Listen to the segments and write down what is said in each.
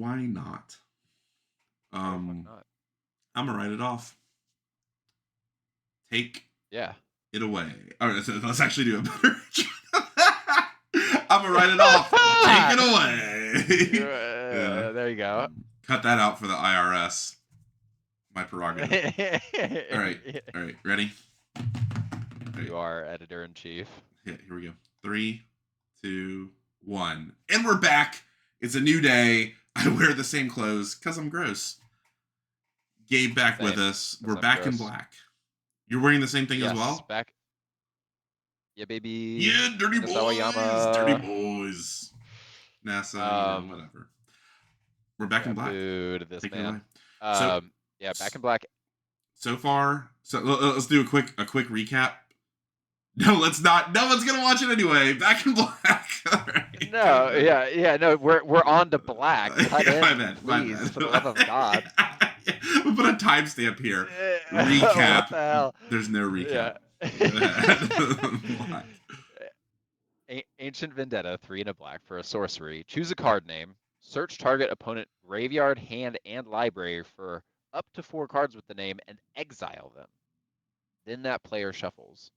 why not? Why not? I'm gonna write it off. Take it away. All right, so let's actually do a better. I'm gonna write it off. Take it away. Yeah. There you go. Cut that out for the IRS. My prerogative. All right. Ready? You are editor-in-chief. Yeah, here we go. 3, 2, 1. And we're back. It's a new day. I wear the same clothes because I'm gross. Gabe back with us. We're back in black. You're wearing the same thing as well? Back. Yeah, baby. Yeah, dirty boys. Sawayama. Dirty boys. NASA, whatever. We're back in black. Dude, this Take man. Back in black. So far, let's do a quick recap. No, let's not. No one's gonna watch it anyway. Back in black. Right. No, we're on to black. My bad. For the love of God. We'll put a timestamp here. Recap. What the hell? There's no recap. Ancient Vendetta, 3 and a black for a sorcery. Choose a card name. Search target opponent graveyard, hand, and library for up to 4 cards with the name and exile them. Then that player shuffles.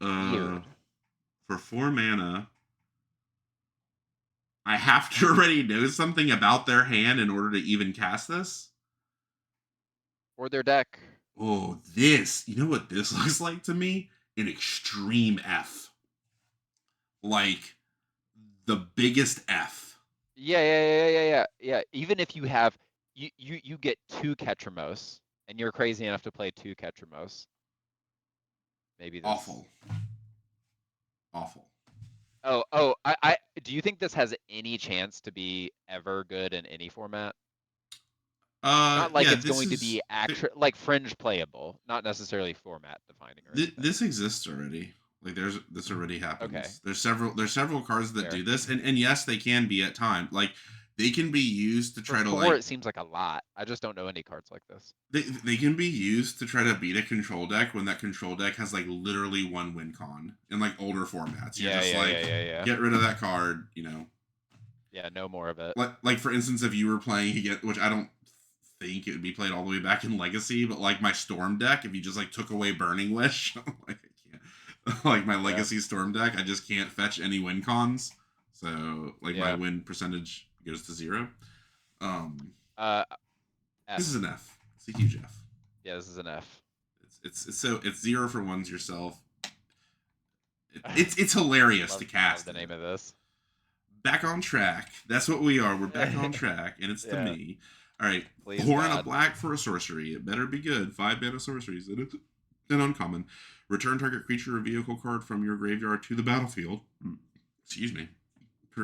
Weird. For 4 mana, I have to already know something about their hand in order to even cast this? Or their deck. Oh, this. You know what this looks like to me? An extreme F. Like, the biggest F. Yeah. Even if you have, you get 2 Ketramos, and you're crazy enough to play 2 Ketramos. Maybe this. Awful. Oh, I do you think this has any chance to be ever good in any format? Not like it's going to be like fringe playable, not necessarily format defining. This exists already. Like this already happens. Okay. There's several cards that do this, and yes, they can be at times. Like they can be used to try to like. It seems like a lot. I just don't know any cards like this. They can be used to try to beat a control deck when that control deck has like literally 1 win con in like older formats. You're get rid of that card, you know. Yeah, no more of it. Like for instance, if you were playing, which I don't think it would be played all the way back in Legacy, but like my Storm deck, if you just like took away Burning Wish, like I can't, like my Legacy Storm deck, I just can't fetch any win cons. So like my win percentage goes to 0. This is an F. It's a huge F. Yeah, this is an F. It's 0 for 1s yourself. It's hilarious to cast. Love the name of this. Back on track. That's what we are. We're back on track, and it's to me. All right, 4 and a black for a sorcery. It better be good. 5 mana sorceries. An uncommon. Return target creature or vehicle card from your graveyard to the battlefield. Excuse me.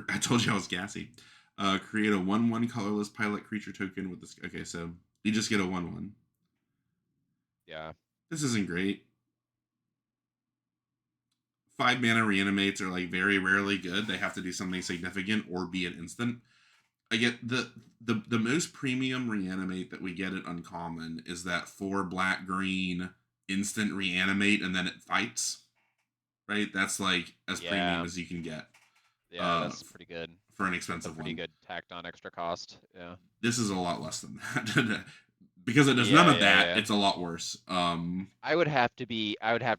I told you I was gassy. Create a 1/1 colorless pilot creature token with this. Okay, so you just get a 1/1. Yeah. This isn't great. 5 mana reanimates are like very rarely good. They have to do something significant or be an instant. I get the most premium reanimate that we get at uncommon is that 4 black green instant reanimate and then it fights. Right? That's like as premium as you can get. Yeah, that's pretty good. For an expensive pretty good tacked on extra cost. Yeah. This is a lot less than that. Because it does none of that, it's a lot worse. I would have to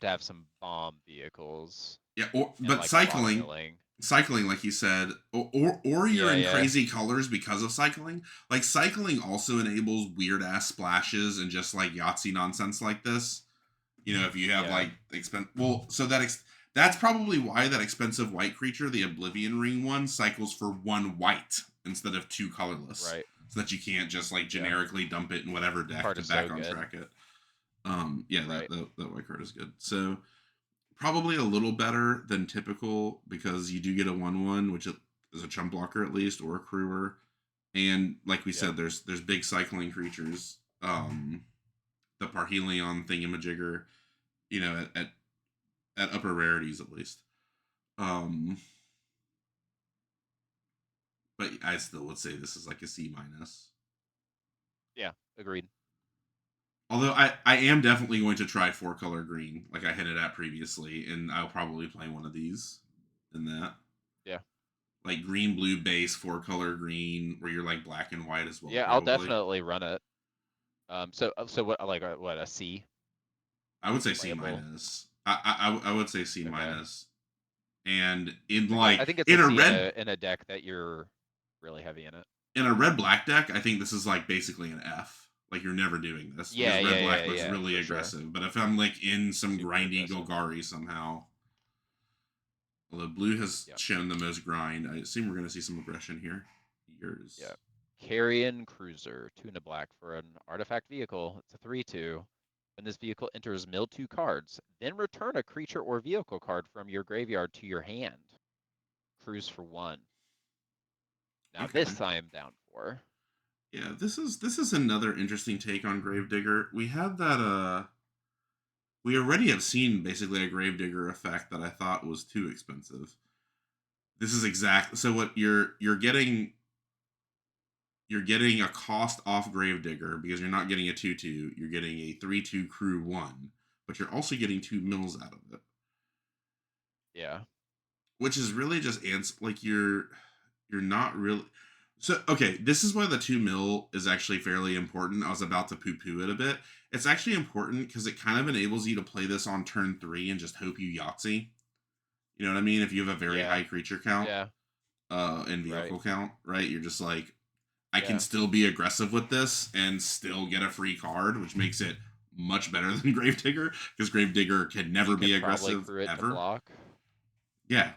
have some bomb vehicles. Yeah, but like cycling, like you said, or you're in crazy colors because of cycling. Like cycling also enables weird ass splashes and just like Yahtzee nonsense like this. You know, if you have like that's probably why that expensive white creature, the Oblivion Ring one, cycles for 1 white instead of 2 colorless. Right. So that you can't just like generically dump it in whatever deck to back on track it. That white card is good. So probably a little better than typical because you do get a 1/1, which is a chump blocker at least, or a crewer. And like we said, there's big cycling creatures. The Parhelion thingamajigger, you know, at upper rarities at least. But I still would say this is like a C-. Yeah, agreed. Although I am definitely going to try 4-color green, like I hinted at previously, and I'll probably play one of these in that. Yeah. like green, blue base, 4-color green, where you're like black and white as well. Yeah, probably. I'll definitely run it. So what, like what, a C? I would say C minus. I would say C minus. And in I think it's in a a C red in a deck that you're really heavy in it. In a red black deck, I think this is like basically an F. Like you're never doing this because red black looks really aggressive. Sure. But if I'm like in some super grindy aggressive Golgari somehow, although blue has shown the most grind, I assume we're going to see some aggression here. Yours. Yeah. Carrion Cruiser, 2 and a black for an artifact vehicle. It's a 3/2. When this vehicle enters, mill 2 cards, then return a creature or vehicle card from your graveyard to your hand. Cruise for 1. Now this I'm down for. Yeah, this is another interesting take on Gravedigger. We had that we already have seen basically a Gravedigger effect that I thought was too expensive. This is exactly so what you're getting a cost off Gravedigger because you're not getting a 2/2, you're getting a 3/2 crew 1, but you're also getting 2 mills out of it. Yeah. Which is really just like you're not really. So okay, this is why the 2 mil is actually fairly important. I was about to poo-poo it a bit. It's actually important because it kind of enables you to play this on turn 3 and just hope you Yahtzee. You know what I mean? If you have a very high creature count, and vehicle count, right? You're just like, I can still be aggressive with this and still get a free card, which makes it much better than Gravedigger because Gravedigger can never be aggressive ever. Yeah,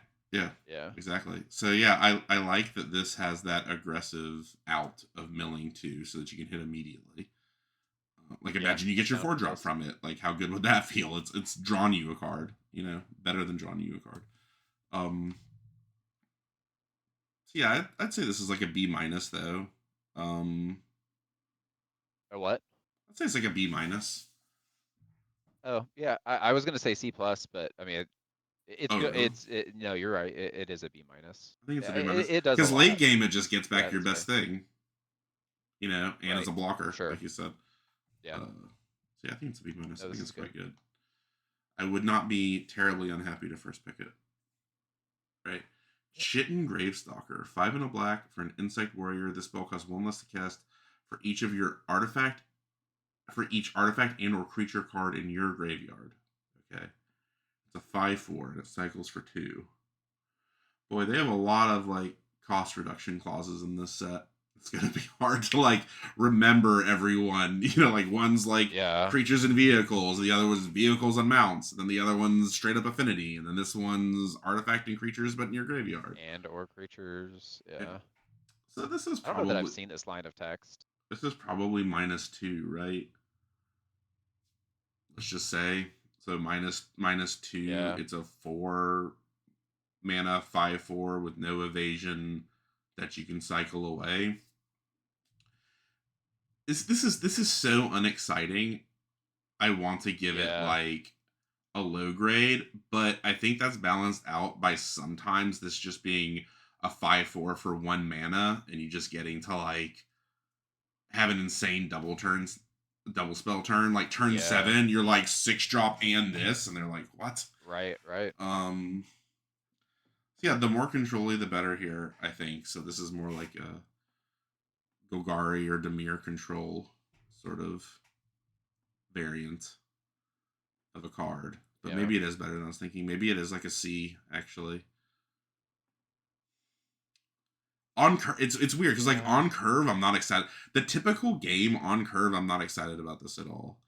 exactly. So yeah, I like that this has that aggressive out of milling too, so that you can hit immediately. Like imagine you get your 4-drop from it. Like how good would that feel? It's drawn you a card, better than drawing you a card. So yeah, I'd say this is like a B minus though. A what? I'd say it's like a B minus. Oh yeah, I was gonna say C plus, but I mean it's good. Really? No, you're right. It is a B minus. I think it's a B minus. It does because late game it just gets back your best thing. And right. it's a blocker, sure. Like you said. Yeah. So yeah, I think it's a B minus. I think it's quite good. I would not be terribly unhappy to first pick it. Right. Chitin Gravestalker, 5 and a black for an insect warrior. This spell costs 1 less to cast for each of your artifact. For each artifact and or creature card in your graveyard. Okay. It's a 5/4 and it cycles for 2. Boy, they have a lot of like cost reduction clauses in this set. It's gonna be hard to like remember everyone. Like one's like creatures and vehicles, the other one's vehicles and mounts, then the other one's straight up affinity, and then this one's artifact and creatures but in your graveyard. And or creatures, yeah. So this is probably I don't know that I've seen this line of text. This is probably -2, right? Let's just say. So -2, it's a 4 mana 5/4 with no evasion that you can cycle away. This is so unexciting. I want to give it like a low grade, but I think that's balanced out by sometimes this just being a 5/4 for 1 mana and you just getting to like have an insane double spell turn. Like turn 7, you're like 6-drop and this, and they're like, what? Right. So yeah, the more control-y, the better here, I think. So this is more like a Golgari or Dimir control sort of variant of a card. But maybe it is better than I was thinking. Maybe it is like a C, actually. On it's weird because like on curve I'm not excited. The typical game on curve I'm not excited about this at all.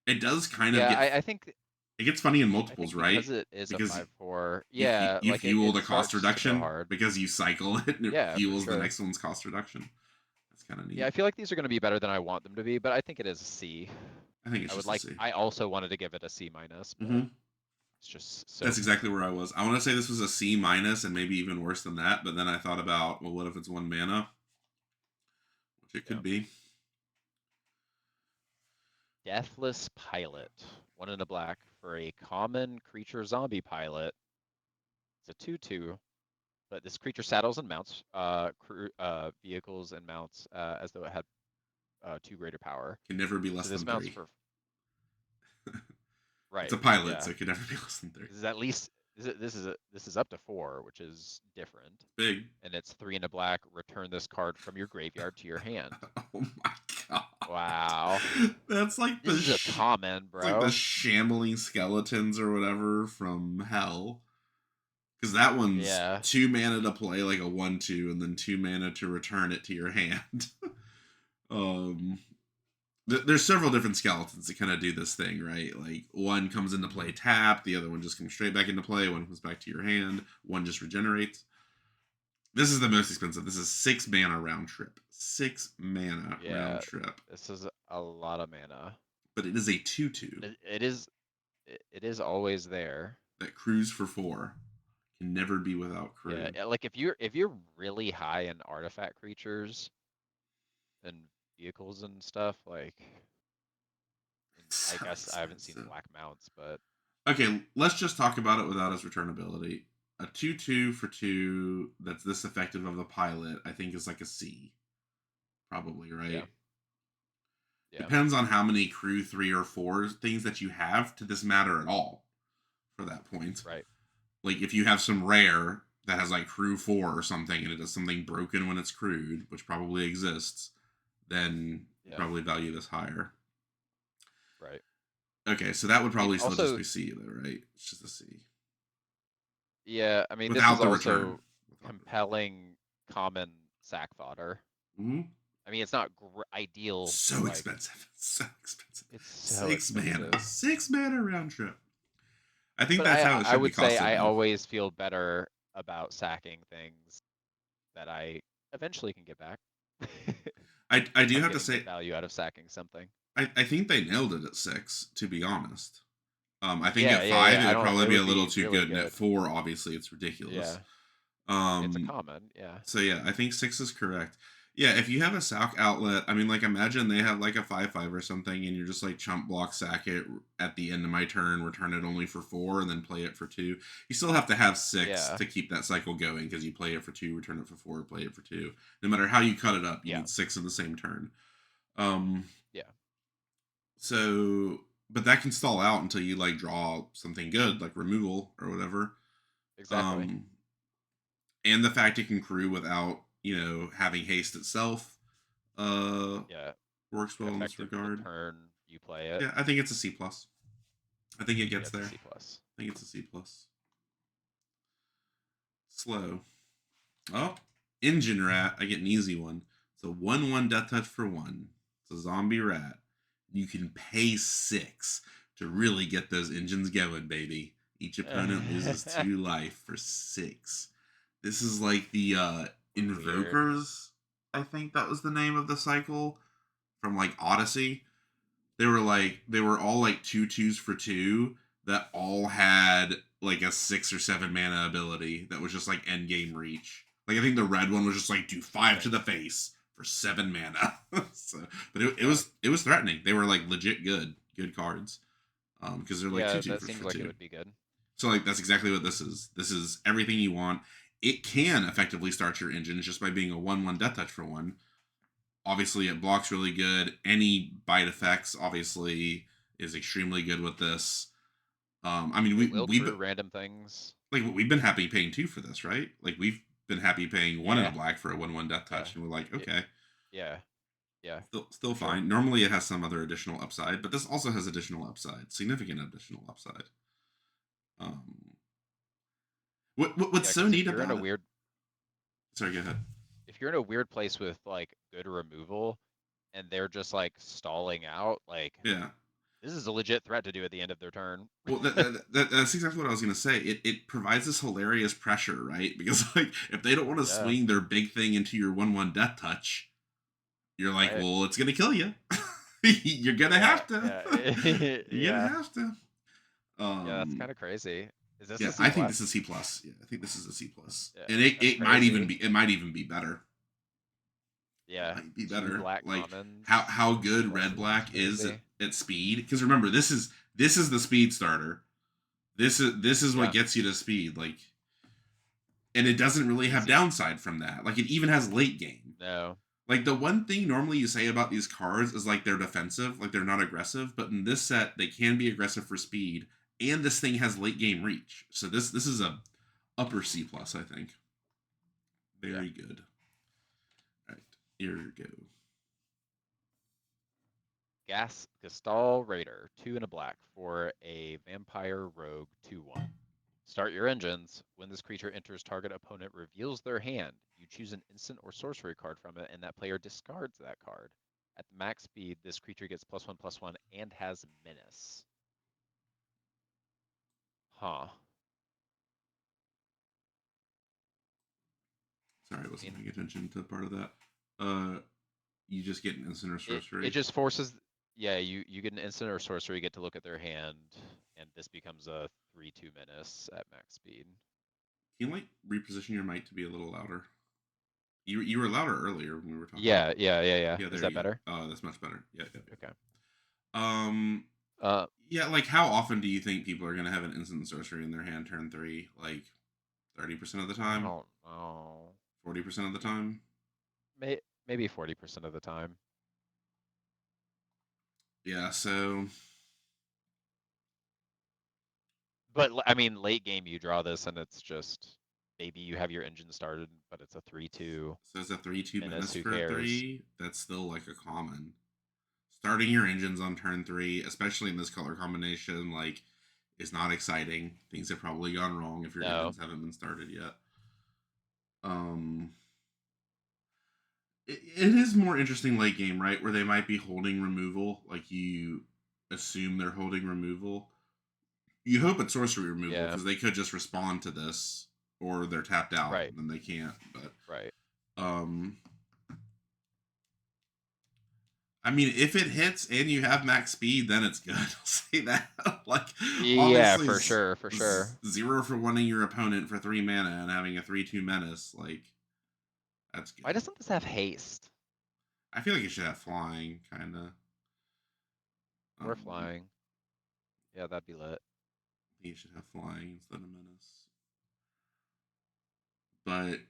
It does kind of I think it gets funny in multiples, right? Because it is because a 5/4. Yeah, you fuel the cost reduction because you cycle it and it fuels the next one's cost reduction. That's kind of neat. Yeah, I feel like these are going to be better than I want them to be, but I think it is a C. I think it's just a C. I also wanted to give it a C minus. But it's just so. That's exactly where I was. I want to say this was a C minus and maybe even worse than that, but then I thought about, well, what if it's 1 mana? Which it could be. Deathless Pilot, 1 and a black for a common creature zombie pilot. It's a 2/2, but this creature saddles and mounts vehicles and mounts as though it had 2 greater power. Can never be less than 3. Right. It's a pilot, so it can never be less than 3. This is at least This is up to 4, which is different. Big. And it's 3 and a black. Return this card from your graveyard to your hand. Oh my god! Wow, that's like this is a common, bro. It's like the shambling skeletons or whatever from hell. Because that one's 2 mana to play like a 1/2, and then 2 mana to return it to your hand. There's several different skeletons that kind of do this thing, right? Like one comes into play tap, the other one just comes straight back into play, one comes back to your hand, one just regenerates. This is the most expensive. This is 6 mana round trip. 6 mana round trip. This is a lot of mana. But it is a 2/2. It is always there. That crews for 4. Can never be without crew. Yeah, like if you're really high in artifact creatures and vehicles and stuff, like I guess I haven't seen black mounts, but okay, let's just talk about it without its return ability. A 2/2 for 2 that's this effective of a pilot, I think is like a C. Probably, right? Yeah. Depends on how many crew 3 or 4 things that you have to this matter at all for that point. Right. Like if you have some rare that has like crew 4 or something and it does something broken when it's crewed, which probably exists, then you probably value this higher. Right. Okay, so that would probably still just be C though, right? It's just a C. Yeah, I mean, without this is also return. Compelling common sack fodder. Mm-hmm. I mean, it's not ideal. So expensive. So expensive. It's so 6 mana. 6 mana round trip. I think that's how it should be costed. I would say I always feel better about sacking things that I eventually can get back. I do have to say value out of sacking something. I think they nailed it at 6, to be honest. I think at 5 it would probably be a little too good, and at 4 obviously it's ridiculous. Yeah. It's a common, yeah. So yeah, I think 6 is correct. Yeah, if you have a sack outlet, I mean, like imagine they have like a 5/5 or something, and you're just like chump block sack it at the end of my turn, return it only for 4, and then play it for 2. You still have to have 6 to keep that cycle going because you play it for 2, return it for 4, play it for 2. No matter how you cut it up, you need 6 in the same turn. Yeah. So, but that can stall out until you like draw something good, like removal or whatever. Exactly. And the fact it can crew without, having haste itself, works well in this regard. Turn you play it. Yeah, I think it's a C+. I think it gets there. C+. I think it's a C+. Slow. Oh, Engine Rat. I get an easy one. It's a 1/1 death touch for 1. It's a zombie rat. You can pay 6 to really get those engines going, baby. Each opponent loses 2 life for 6. This is like the Invokers, I think that was the name of the cycle from like Odyssey. They were all like 2/2s for 2 that all had like a 6 or 7 mana ability that was just like end game reach. Like I think the red one was just like do 5 to the face for 7 mana. But it was threatening. They were like legit good cards. Because they're like 2/2 that for seems 2. Like it would be good. So like that's exactly what this is. This is everything you want. It can effectively start your engines just by being a 1/1 death touch for 1. Obviously, it blocks really good. Any bite effects, obviously, is extremely good with this. I mean, we've random things. Like we've been happy paying 2 for this, right? Like we've been happy paying 1 in a black for a 1/1 death touch, and we're like, okay, yeah, still fine. Normally, it has some other additional upside, but this also has additional upside, significant additional upside. What's so neat about it? Sorry, go ahead. If you're in a weird place with like good removal, and they're just like stalling out, like this is a legit threat to do at the end of their turn. Well, that's exactly what I was gonna say. It provides this hilarious pressure, right? Because like if they don't want to swing their big thing into your 1/1 death touch, you're like, well, it's gonna kill you. You're gonna have to. You're gonna have to. That's kind of crazy. Is this I think this is C+. Yeah, I think this is a C+. And it might even be better. Yeah, it might be better. Black like commons, how good red black is at speed. Because remember, this is the speed starter. This is what gets you to speed. Like, and it doesn't really have downside from that. Like, it even has late game. No. Like, the one thing normally you say about these cards is like they're defensive, like they're not aggressive. But in this set, they can be aggressive for speed and this thing has late game reach. So this is a upper C+, I think. Very good. All right, here we go. Gastal Raider, 2 and a black for a Vampire Rogue 2/1. Start your engines. When this creature enters, target opponent reveals their hand. You choose an instant or sorcery card from it, and that player discards that card. At the max speed, this creature gets +1/+1 and has menace. Huh. Sorry, I wasn't paying attention to part of that. You just get an instant or sorcery. It just forces. Yeah, you get an instant or sorcery, you get to look at their hand, and this becomes a 3/2 menace at max speed. Can you like reposition your mic to be a little louder? You were louder earlier when we were talking. Yeah. Is that better? Oh, that's much better. Yeah. Okay. Yeah, like how often do you think people are gonna have an instant sorcery in their hand turn 3? Like 30% of the time? I don't know. 40% of the time? Maybe 40% of the time. Yeah, so. But I mean, late game you draw this and it's just maybe you have your engine started, but it's a 3/2. So it's a 3/2 menace who for cares? 3. That's still like a common. Starting your engines on turn 3, especially in this color combination, like, is not exciting. Things have probably gone wrong if your engines haven't been started yet. It is more interesting late game, right? Where they might be holding removal, like you assume they're holding removal. You hope it's sorcery removal because they could just respond to this, or they're tapped out and then they can't. But I mean, if it hits and you have max speed, then it's good. I'll say that. Like, yeah, for sure. 0 for winning your opponent for 3 mana and having a 3/2 menace, like, that's good. Why doesn't this have haste? I feel like it should have flying, kind of. Or flying. Yeah, that'd be lit. You should have flying instead of menace. But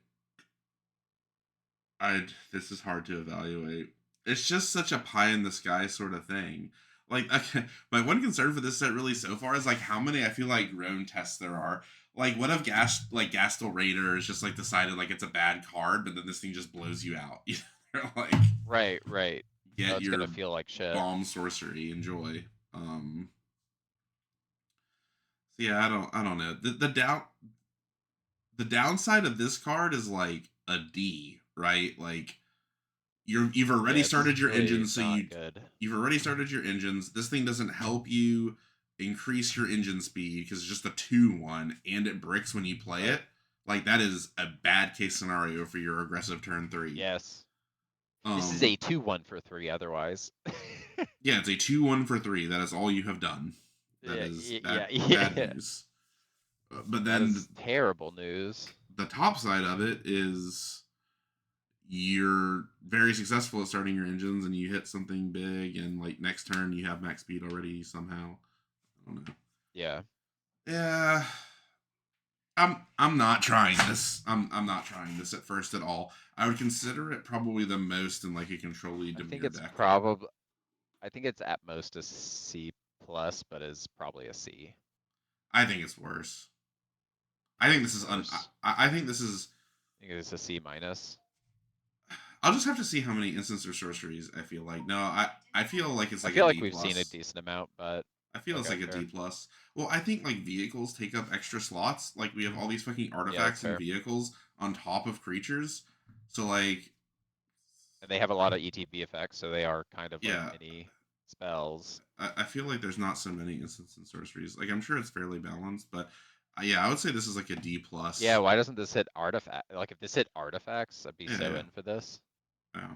this is hard to evaluate. It's just such a pie in the sky sort of thing. Like, my one concern for this set really so far is like how many I feel like grown tests there are. Like, what if Gastal Raider is just like decided like it's a bad card, but then this thing just blows you out? They're like, right. Get your gonna feel like shit. Bomb sorcery, enjoy. So yeah, I don't know. The downside of this card is like a D, right? Like, you've already started your engines, so you've already started your engines. This thing doesn't help you increase your engine speed because it's just a 2/1 and it bricks when you play it. Like, that is a bad case scenario for your aggressive turn 3. Yes. This is a 2/1 for 3 otherwise. Yeah, it's a 2/1 for 3. That is all you have done. That is bad news. But then that is terrible news. The top side of it is you're very successful at starting your engines and you hit something big, and like next turn you have max speed already somehow. I don't know. Yeah. I'm not trying this. I'm not trying this at first at all. I would consider it probably the most in like a control-y Dimir deck. I think it's at most a C+, but is probably a C. I think it's worse. I think this is I think this is. I think it's a C-. I'll just have to see how many instances or sorceries I feel like. No, I feel like it's like I feel a like D+. we've seen a decent amount, but I feel it's like a D+. Well, I think like vehicles take up extra slots. Like, we have all these fucking artifacts and vehicles on top of creatures. So like, and they have a lot of ETB effects, so they are kind of like mini spells. I feel like there's not so many instances and sorceries. Like, I'm sure it's fairly balanced, but yeah, I would say this is like a D+. Yeah, why doesn't this hit artifact? Like, if this hit artifacts, I'd be so in for this. Yeah.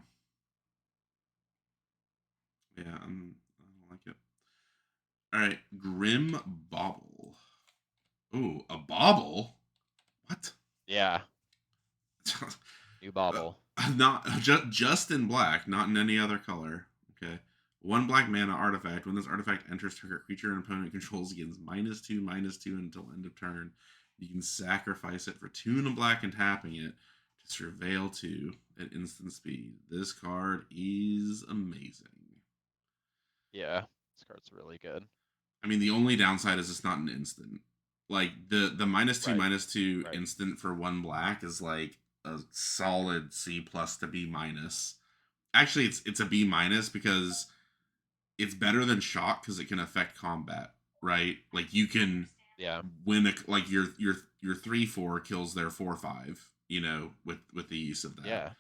Yeah, I don't like it. All right, Grim Bauble. Ooh, a bauble? What? Yeah. New bauble. Not just in black, not in any other color. Okay. 1 black mana artifact. When this artifact enters target creature and opponent controls, gains -2/-2 until end of turn. You can sacrifice it for 2 and a black and tapping it to surveil 2 at instant speed. This card is amazing. Yeah, this card's really good. I mean, the only downside is it's not an instant. Like the -2/-2 instant for 1 black is like a solid C plus to B minus. Actually, it's a B minus because it's better than shock because it can affect combat, right? Like you can win like your 3/4 kills their 4/5, you know, with the use of that. Yeah.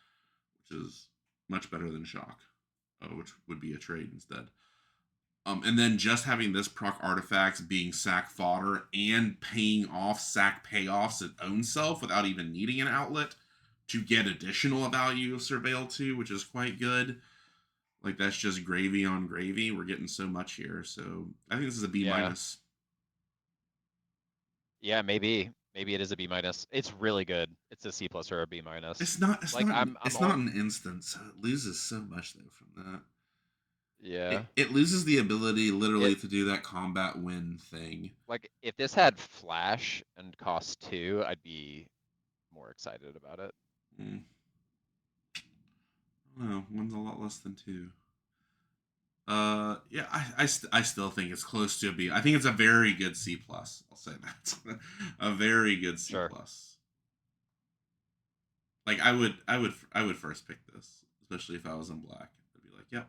Which is much better than shock, which would be a trade instead. And then just having this proc artifacts being sack fodder and paying off sack payoffs its own self without even needing an outlet to get additional value of Surveil 2, which is quite good. Like that's just gravy on gravy. We're getting so much here. So I think this is a B minus. Yeah, maybe it is a B minus. It's really good. It's a C plus or a B minus. It's not. It's like not. It's not an instance. It loses so much though from that. Yeah. It loses the ability literally to do that combat win thing. Like if this had flash and cost 2, I'd be more excited about it. No, one's a lot less than 2. Yeah, I still think it's close to a B. I think it's a very good C plus. I'll say that. A very good C plus. Like I would first pick this, especially if I was in black. I'd be like, yeah.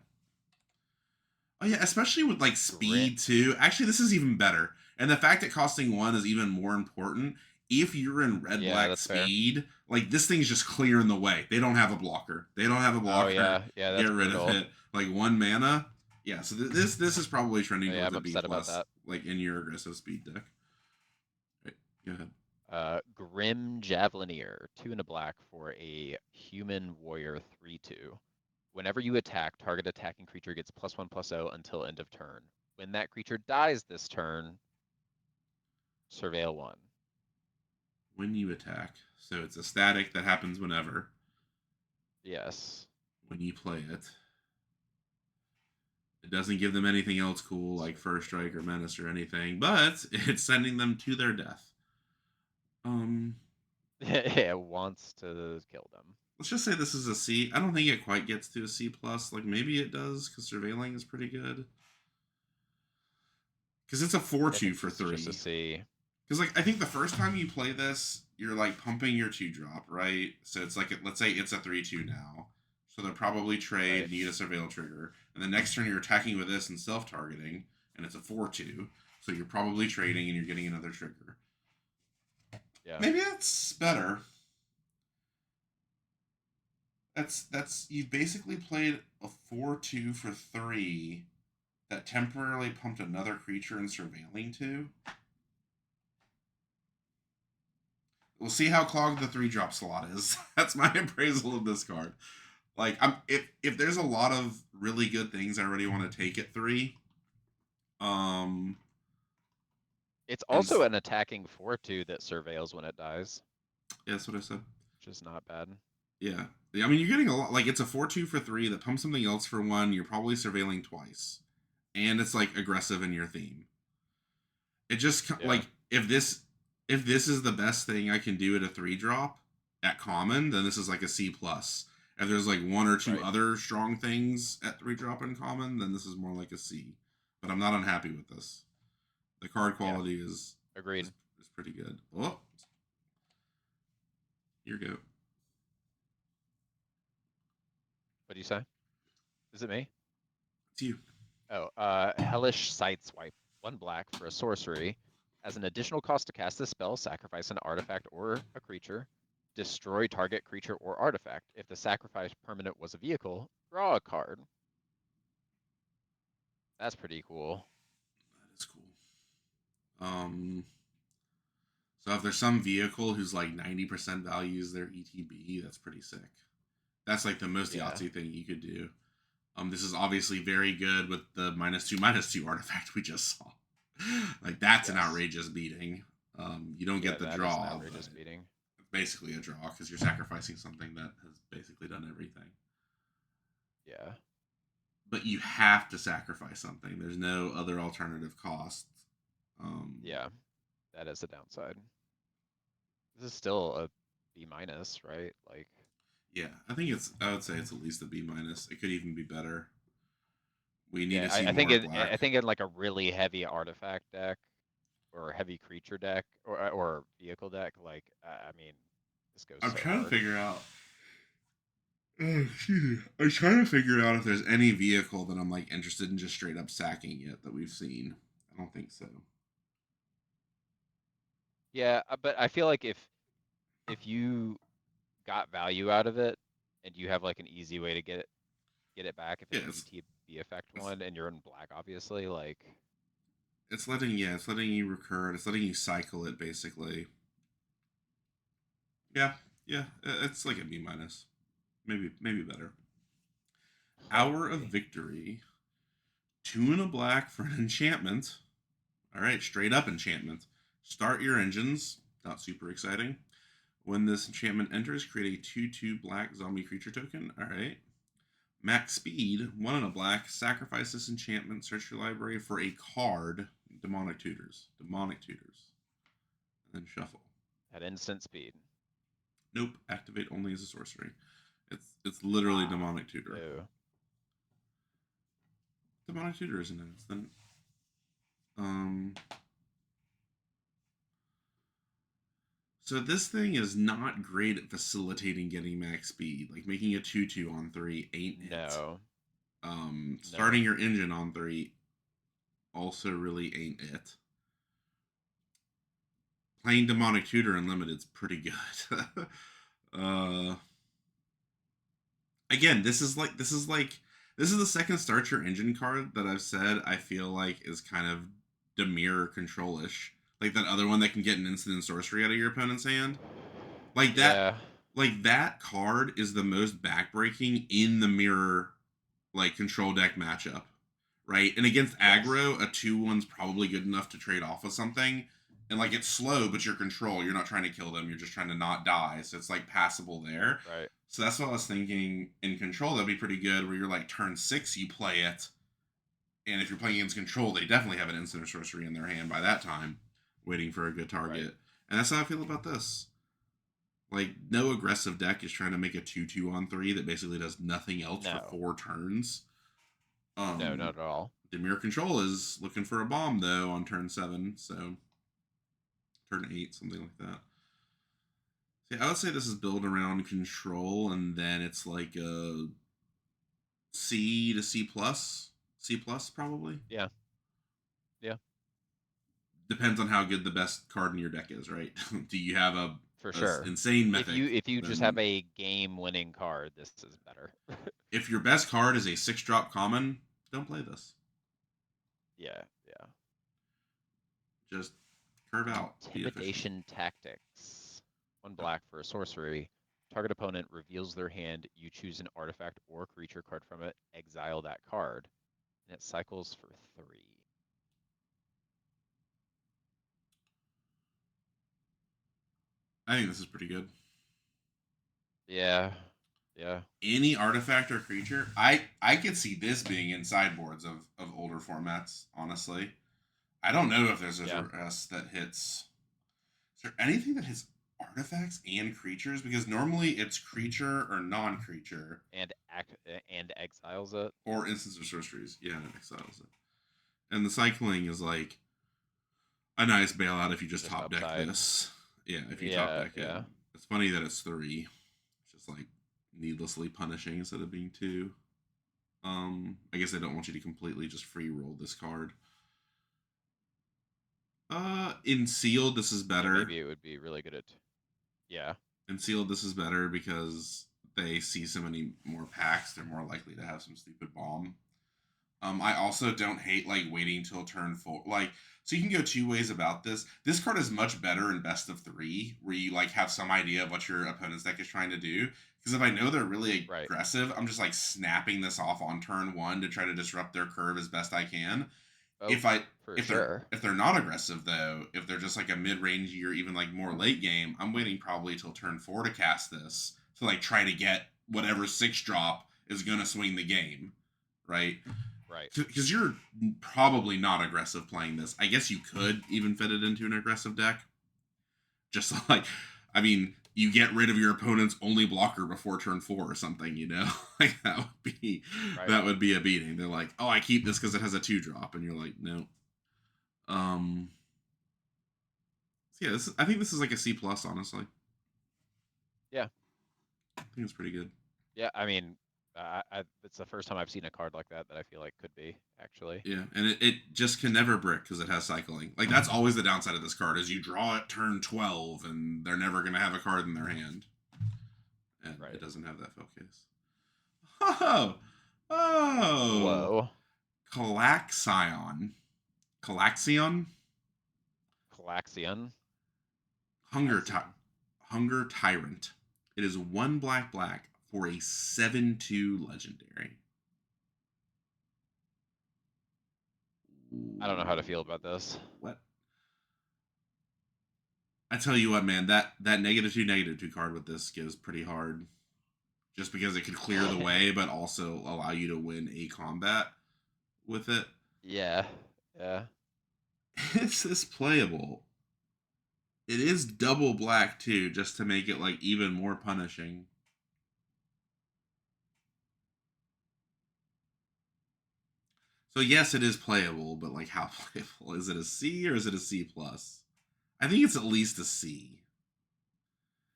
Oh yeah, especially with like speed too. Actually, this is even better. And the fact that costing 1 is even more important. If you're in red black speed, like this thing's just clearing the way. They don't have a blocker. They don't have a blocker. Oh yeah, that's get rid of it. Like 1 mana. Yeah, so this is probably trending towards a B plus, like in your aggressive speed deck. Right, go ahead. Grim Javelineer, 2 and a black for a human warrior 3/2. Whenever you attack, target attacking creature gets +1/+0 until end of turn. When that creature dies this turn, Surveil 1. When you attack, so it's a static that happens whenever. Yes. When you play it. It doesn't give them anything else cool like First Strike or Menace or anything, but it's sending them to their death. It wants to kill them. Let's just say this is a C. I don't think it quite gets to a C plus. Like maybe it does because Surveilling is pretty good. Because it's a 4/2 for 3. Just a C. Because like I think the first time you play this, you're like pumping your 2-drop, right? So it's like let's say it's a 3/2 now. So they'll probably trade and you get a Surveil trigger. And the next turn you're attacking with this and self-targeting, and it's a 4/2. So you're probably trading and you're getting another trigger. Yeah. Maybe that's better. That's you've basically played a 4/2 for 3 that temporarily pumped another creature and Surveilling 2. We'll see how clogged the 3-drop slot is. That's my appraisal of this card. Like if there's a lot of really good things I already want to take at 3. It's also an attacking 4/2 that surveils when it dies. Yeah, that's what I said. Which is not bad. Yeah. I mean, you're getting a lot. Like, it's a 4/2 for 3 that pumps something else for 1. You're probably surveilling twice. And it's, like, aggressive in your theme. It just, like, if this is the best thing I can do at a 3-drop at common, then this is, like, a C+. If there's, like, 1 or 2 other strong things at 3-drop in common, then this is more like a C. But I'm not unhappy with this. The card quality is... Agreed. Is pretty good. Oh. Here you go. What do you say? Is it me? It's you. Oh, Hellish Sideswipe. 1 black for a sorcery. As an additional cost to cast this spell, sacrifice an artifact or a creature. Destroy target creature or artifact. If the sacrifice permanent was a vehicle, draw a card. That's pretty cool. That is cool. So if there's some vehicle who's like 90% values their ETB, that's pretty sick. That's like the most Yahtzee thing you could do. This is obviously very good with the -2/-2 artifact we just saw. Like that's an outrageous beating. You don't get the draw. An outrageous beating. Basically a draw because you're sacrificing something that has basically done everything. Yeah. But you have to sacrifice something. There's no other alternative cost. Yeah, that is the downside. This is still a B-, right? Like. Yeah, I would say it's at least a B-. It could even be better We need to see I think more black. I think in like a really heavy artifact deck or a heavy creature deck or vehicle deck, like I mean, this goes I'm so trying hard. to figure out. Excuse me. I'm trying to figure out if there's any vehicle that I'm like interested in just straight up sacking yet that we've seen. I don't think so. Yeah, but I feel like if you got value out of it and you have like an easy way to get it back if Yeah, it's an ETB effect it's one and you're in black, obviously, like it's letting you recur. It's letting you cycle it basically. Yeah, yeah. It's like a B minus, maybe better. Hour of Victory. 2 and a black for an enchantment. All right, straight up enchantment. Start your engines. Not super exciting. When this enchantment enters, create a 2/2 black zombie creature token. All right. Max speed. 1 and a black. Sacrifice this enchantment. Search your library for a card. Demonic Tutors. And then shuffle. at instant speed. Nope. Activate only as a sorcery. It's literally Demonic Tutor. Ew. Demonic Tutor isn't it? It's then so this thing is not great at facilitating getting max speed. Like making a 2/2 on 3 ain't it. No. Starting your engine on 3 also really ain't it. Playing Demonic Tutor Unlimited's pretty good. Again, this is the second start your engine card that I've said I feel like is kind of Demir control-ish. Like that other one that can get an instant and sorcery out of your opponent's hand. Like that. Yeah. Like that card is the most backbreaking in the mirror, like control deck matchup, right? And against aggro, a 2/1's probably good enough to trade off of something. And like it's slow, but you're control. You're not trying to kill them. You're just trying to not die. So it's like passable there. Right. So that's what I was thinking. In control, that'd be pretty good. Where you're like turn 6, you play it, and if you're playing against control, they definitely have an instant or sorcery in their hand by that time, waiting for a good target. Right. And that's how I feel about this. Like, no aggressive deck is trying to make a 2/2 on 3 that basically does nothing else for 4 turns. No, not at all. Demir Control is looking for a bomb, though, on turn 7, so turn 8, something like that. See, I would say this is built around control, and then it's like a C to C+. C+, probably? Yeah. Yeah. Depends on how good the best card in your deck is, right? Do you have a for sure insane mythic? If you just have a game-winning card, this is better. If your best card is a 6-drop common, don't play this. Yeah. Just curve out. Intimidation Tactics. 1 black for a sorcery. Target opponent reveals their hand. You choose an artifact or creature card from it. Exile that card. And it cycles for 3. I think this is pretty good. Yeah. Any artifact or creature, I could see this being in sideboards of older formats, honestly. I don't know if there's a duress that hits. Is there anything that hits artifacts and creatures? Because normally it's creature or non-creature. And exiles it. Or instants or sorceries. Yeah, it exiles it. And the cycling is like a nice bailout if you just top deck this. Yeah, if you top deck it. It's funny that it's 3. It's just like needlessly punishing instead of being 2. I guess they don't want you to completely just free roll this card. In sealed, this is better. Maybe it would be really good at. Yeah. In sealed, this is better because they see so many more packs. They're more likely to have some stupid bomb. I also don't hate like waiting till turn 4. Like, so you can go 2 ways about this. This card is much better in best of 3, where you like have some idea of what your opponent's deck is trying to do. Because if I know they're really aggressive, I'm just like snapping this off on turn 1 to try to disrupt their curve as best I can. Oh, if they're not aggressive though, if they're just like a mid-range or even like more late game, I'm waiting probably till turn 4 to cast this to like try to get whatever 6-drop is gonna swing the game, right? Right. Because you're probably not aggressive playing this. I guess you could even fit it into an aggressive deck. Just like, I mean, you get rid of your opponent's only blocker before turn 4 or something, like that would be a beating. They're like, oh, I keep this because it has a 2-drop, and you're like, no. So yeah, I think this is like a C+, honestly. Yeah. I think it's pretty good. Yeah, I mean, it's the first time I've seen a card like that I feel like could be, actually. Yeah, and it just can never brick because it has cycling. Like, that's always the downside of this card, is you draw it turn 12, and they're never going to have a card in their hand. And it doesn't have that fail case. Oh! Whoa. Calaxion. Hunger Tyrant. It is 1 black for a 7/2 legendary. I don't know how to feel about this. What? I tell you what, man, that -2/-2 card with this gives pretty hard. Just because it could clear the way, but also allow you to win a combat with it. Yeah. Is this playable? It is double black too, just to make it like even more punishing. So yes, it is playable, but like, how playable? Is it a C or is it a C+? I think it's at least a C.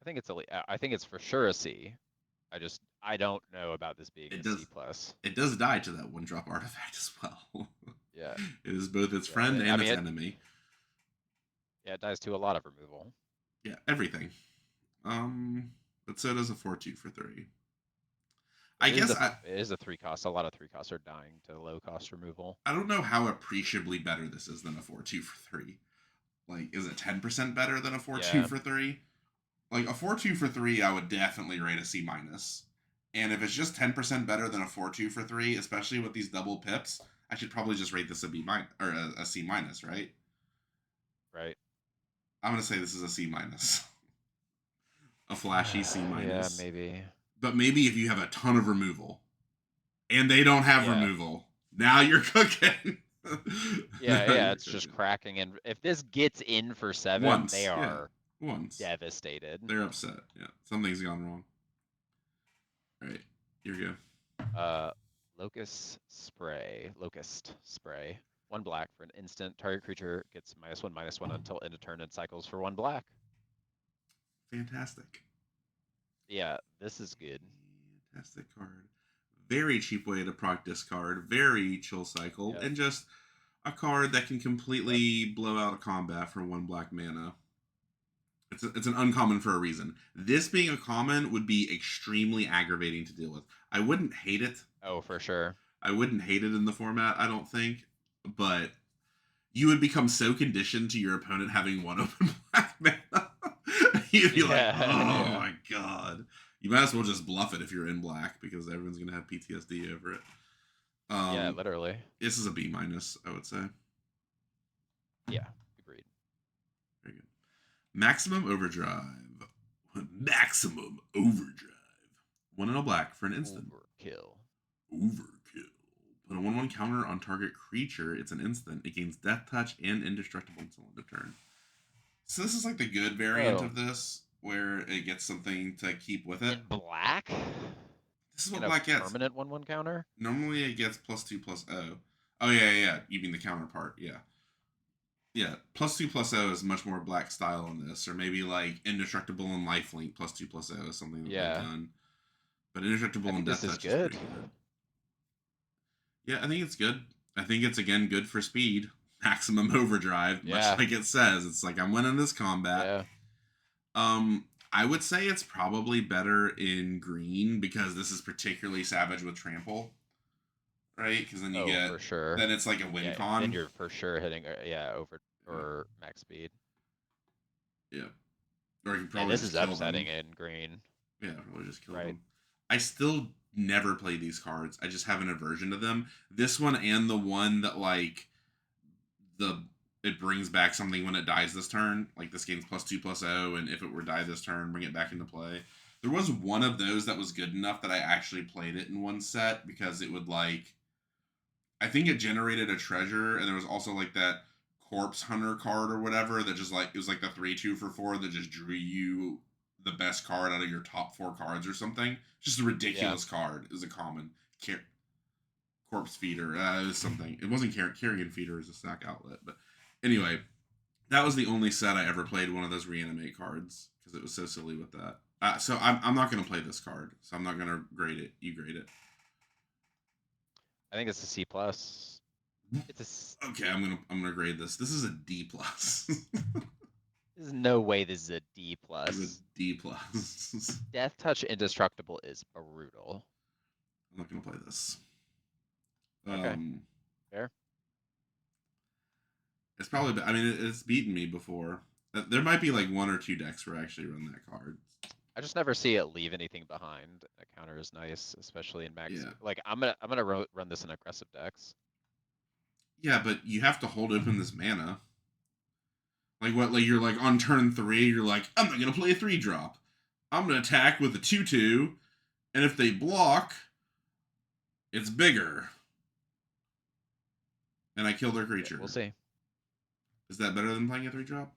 I think it's for sure a C. I don't know about this being a C+. It does die to that 1-drop artifact as well. Yeah. It is both its friend and its enemy. Yeah, it dies to a lot of removal. Yeah, everything. But so does a 4/2 for 3. It is a 3-cost. A lot of 3-costs are dying to low-cost removal. I don't know how appreciably better this is than a 4/2 for 3. Like, is it 10% better than a 4/2 for 3? Like, a 4/2 for 3, I would definitely rate a C-. And if it's just 10% better than a 4/2 for 3, especially with these double pips, I should probably just rate this a B- or a C-, right? Right. I'm going to say this is a C-. A flashy C-. Yeah, maybe. But maybe if you have a ton of removal, and they don't have removal, now you're cooking. Yeah, it's just cracking. And if this gets in for 7, they are devastated. They're upset. Yeah, something's gone wrong. All right, here we go. Locust Spray. 1 black for an instant. Target creature gets -1/-1 until end of turn and cycles for 1 black. Fantastic. Yeah, this is good. Fantastic card. Very cheap way to proc discard. Very chill cycle. And just a card that can completely blow out a combat for 1 black mana. It's an uncommon for a reason. This being a common would be extremely aggravating to deal with. I wouldn't hate it. Oh, for sure. I wouldn't hate it in the format, I don't think. But you would become so conditioned to your opponent having 1 open black mana. You'd be like, oh my god. You might as well just bluff it if you're in black, because everyone's going to have PTSD over it. Yeah, literally. This is a B-, I would say. Yeah, agreed. Very good. Maximum Overdrive. 1 and a black for an instant. Overkill. Put a 1/1 counter on target creature. It's an instant. It gains Death Touch and Indestructible until end of turn. So this is like the good variant of this, where it gets something to keep with it. In black? This is what black gets. Permanent 1/1 counter? Normally it gets +2/+0. Oh, yeah. You mean the counterpart, yeah. Yeah, +2/+0 is much more black style in this, or maybe like Indestructible and Lifelink +2/+0 is something that they've done. But Indestructible and Death Touch is pretty good. Yeah, I think it's good. I think it's, again, good for speed. Maximum Overdrive, much like it says. It's like, I'm winning this combat. Yeah. I would say it's probably better in green, because this is particularly savage with Trample. Right? Because then you get... for sure. Then it's like a win con. Then you're for sure hitting, over or max speed. Yeah. Or you can probably this is upsetting in green. Yeah, probably just kill them. I still never play these cards. I just have an aversion to them. This one and the one that, like, it brings back something when it dies this turn. Like, this gains +2/+0, and if it were die this turn, bring it back into play. There was one of those that was good enough that I actually played it in one set, because it would, like... I think it generated a treasure, and there was also, like, that Corpse Hunter card or whatever that just, like... It was, like, the 3/2 for 4 that just drew you the best card out of your top 4 cards or something. Just a ridiculous card is a common. Corpse Feeder is something. It wasn't Carrion Feeder is a sack outlet, but anyway, that was the only set I ever played one of those reanimate cards because it was so silly with that. So I'm not going to play this card, so I'm not going to grade it. You grade it. I think it's a C+. It's okay. I'm gonna grade this. This is a D+. There's no way this is a D+. It's a D+. Death Touch Indestructible is brutal. I'm not gonna play this. Okay. Fair. It's probably. I mean, it's beaten me before. There might be like 1 or 2 decks where I actually run that card. I just never see it leave anything behind. A counter is nice, especially in max. Yeah. Like I'm gonna run this in aggressive decks. Yeah, but you have to hold open this mana. Like what? Like you're like on turn 3, you're like, I'm not gonna play a 3-drop. I'm gonna attack with a 2/2, and if they block, it's bigger. And I kill their creature. We'll see. Is that better than playing a 3-drop?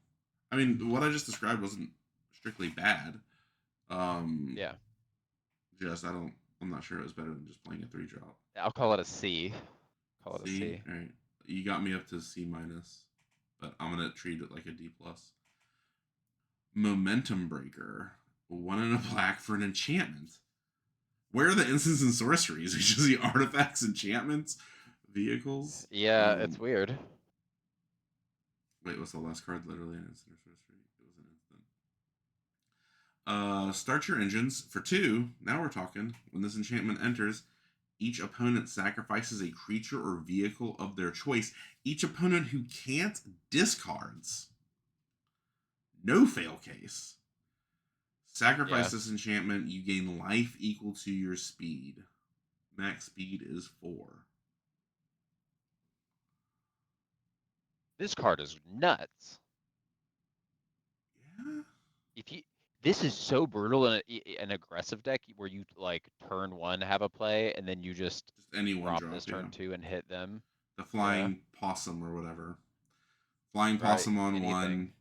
I mean, what I just described wasn't strictly bad. Yeah. I'm not sure it was better than just playing a 3-drop. I'll call it a C. Call it a C. All right. You got me up to C-, but I'm gonna treat it like a D+. Momentum Breaker. 1 and a black for an enchantment. Where are the instants and sorceries? It's just the artifacts, enchantments, vehicles. Yeah, it's weird. Wait, what's the last card? Literally an instant or sorcery. It was an instant. Start your engines for 2. Now we're talking. When this enchantment enters, each opponent sacrifices a creature or vehicle of their choice. Each opponent who can't discards. No fail case. Sacrifice this enchantment, you gain life equal to your speed. Max speed is 4. This card is nuts. Yeah. This is so brutal in an aggressive deck where you like turn 1 have a play and then you just anyone drop this turn 2 and hit them. The flying possum or whatever. Flying possum on anything. 1.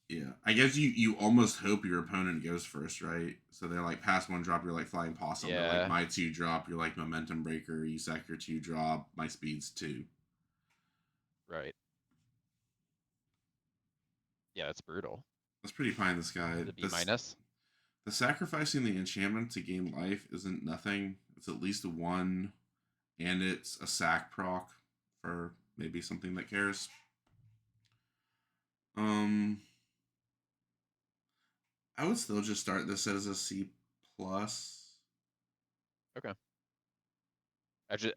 Yeah, I guess you almost hope your opponent goes first, right? So they're like pass 1 drop, you're like flying possum. Yeah. They're like my 2 drop, you're like momentum breaker. You sack your 2 drop, my speed's 2. Right. Yeah, that's brutal. That's pretty pie in the sky. The B-. The sacrificing the enchantment to gain life isn't nothing. It's at least a 1, and it's a sack proc for maybe something that cares. I would still just start this as a C+. Okay.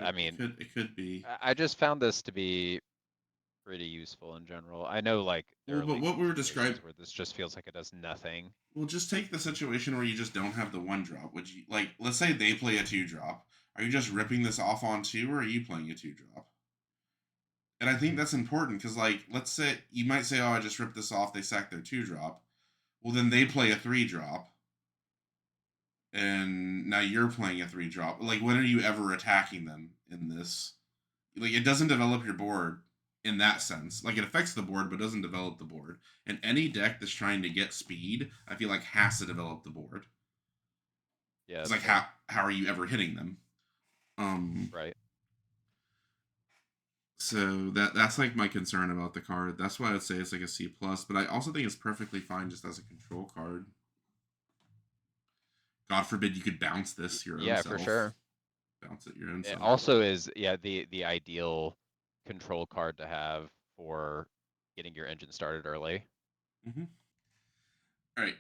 I mean, it could be. I just found this to be pretty useful in general. I know, like, but what we were describing, where this just feels like it does nothing. Well, just take the situation where you just don't have the 1-drop. Would you like? Let's say they play a 2-drop. Are you just ripping this off on 2, or are you playing a 2-drop? And I think that's important because, like, let's say you might say, "Oh, I just ripped this off. They sacked their 2-drop." Well, then they play a 3-drop, and now you're playing a 3-drop. Like, when are you ever attacking them in this? Like, it doesn't develop your board in that sense. Like, it affects the board, but doesn't develop the board. And any deck that's trying to get speed, I feel like has to develop the board. Yeah. It's like, how are you ever hitting them? Right. So that's like my concern about the card. That's why I'd say it's like a C+, but I also think it's perfectly fine just as a control card. God forbid you could bounce this your own self. Yeah, for sure. Bounce it your own self. It also is, the ideal control card to have for getting your engine started early. Mm-hmm. All right.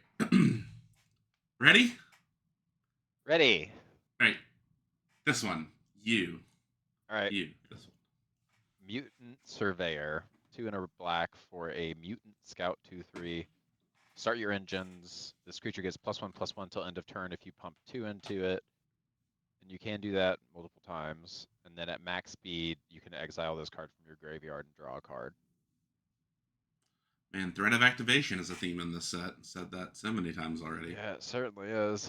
Ready? Ready. All right. This one. You. All right. You. This one. Mutant Surveyor. 2 and a black for a Mutant Scout 2/3. Start your engines. This creature gets +1/+1 till end of turn if you pump 2 into it. And you can do that multiple times. And then at max speed, you can exile this card from your graveyard and draw a card. Man, Threat of Activation is a theme in this set. Said that so many times already. Yeah, it certainly is.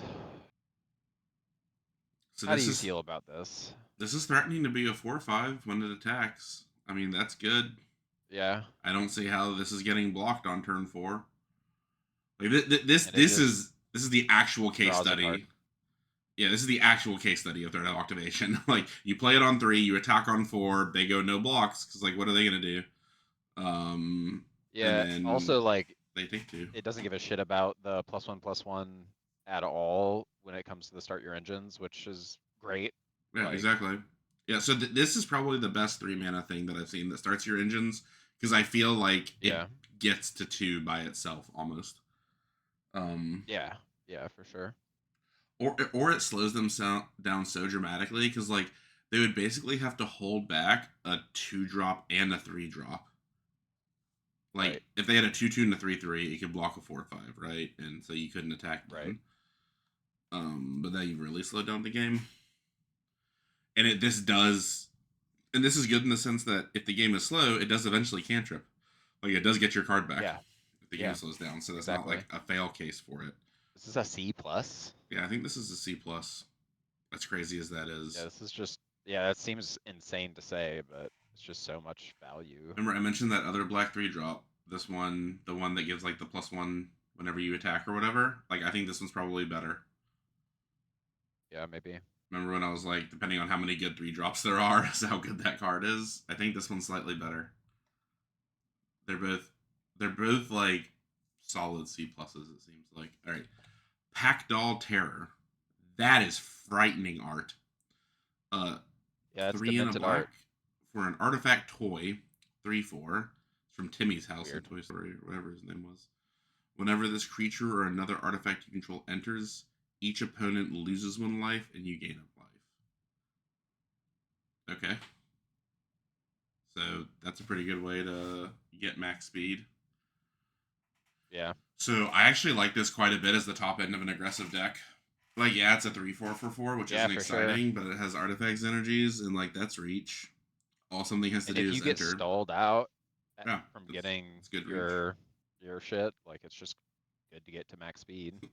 So how do you feel about this? This is threatening to be a 4/5 when it attacks. I mean, that's good. Yeah. I don't see how this is getting blocked on turn 4. Like this is the actual case study. Yeah, this is the actual case study of threat activation. Like, you play it on 3, you attack on 4, they go no blocks, because, like, what are they going to do? Yeah, and then also, like, they take 2. It doesn't give a shit about the +1/+1 at all when it comes to the start your engines, which is great. Yeah, like, exactly. Yeah, so this is probably the best 3-mana thing that I've seen that starts your engines, because I feel like it gets to 2 by itself, almost. Yeah, for sure. Or it slows them down so dramatically, because, like, they would basically have to hold back a 2-drop and a 3-drop. Like, if they had a 2/2 and a 3/3, it could block a 4/5, right? And so you couldn't attack them. Right. But then you really slowed down the game. And this is good in the sense that if the game is slow, it does eventually cantrip. Like, it does get your card back. Yeah. If the game slows down, so that's not like a fail case for it. This is a C+. Yeah, I think this is a C+. As crazy as that is. Yeah, this is just that seems insane to say, but it's just so much value. Remember, I mentioned that other black 3-drop. This one, the one that gives like the +1 whenever you attack or whatever. Like, I think this one's probably better. Yeah, maybe. Remember when I was like, depending on how many good 3-drops there are, is how good that card is. I think this one's slightly better. They're both like solid C+, it seems like. All right, Packdoll Terror. That is frightening art. Yeah, it's 3 and a black art. For an artifact toy. 3/4. It's from Timmy's house in Toy Story, or whatever his name was. Whenever this creature or another artifact you control enters, each opponent loses 1 life and you gain a life. Okay. So that's a pretty good way to get max speed. Yeah. So I actually like this quite a bit as the top end of an aggressive deck. Like, yeah, it's a 3/4 for 4, which isn't exciting, but it has artifacts energies, and like that's reach. All something has to do is enter. If you get stalled out from getting your shit, like, it's just good to get to max speed.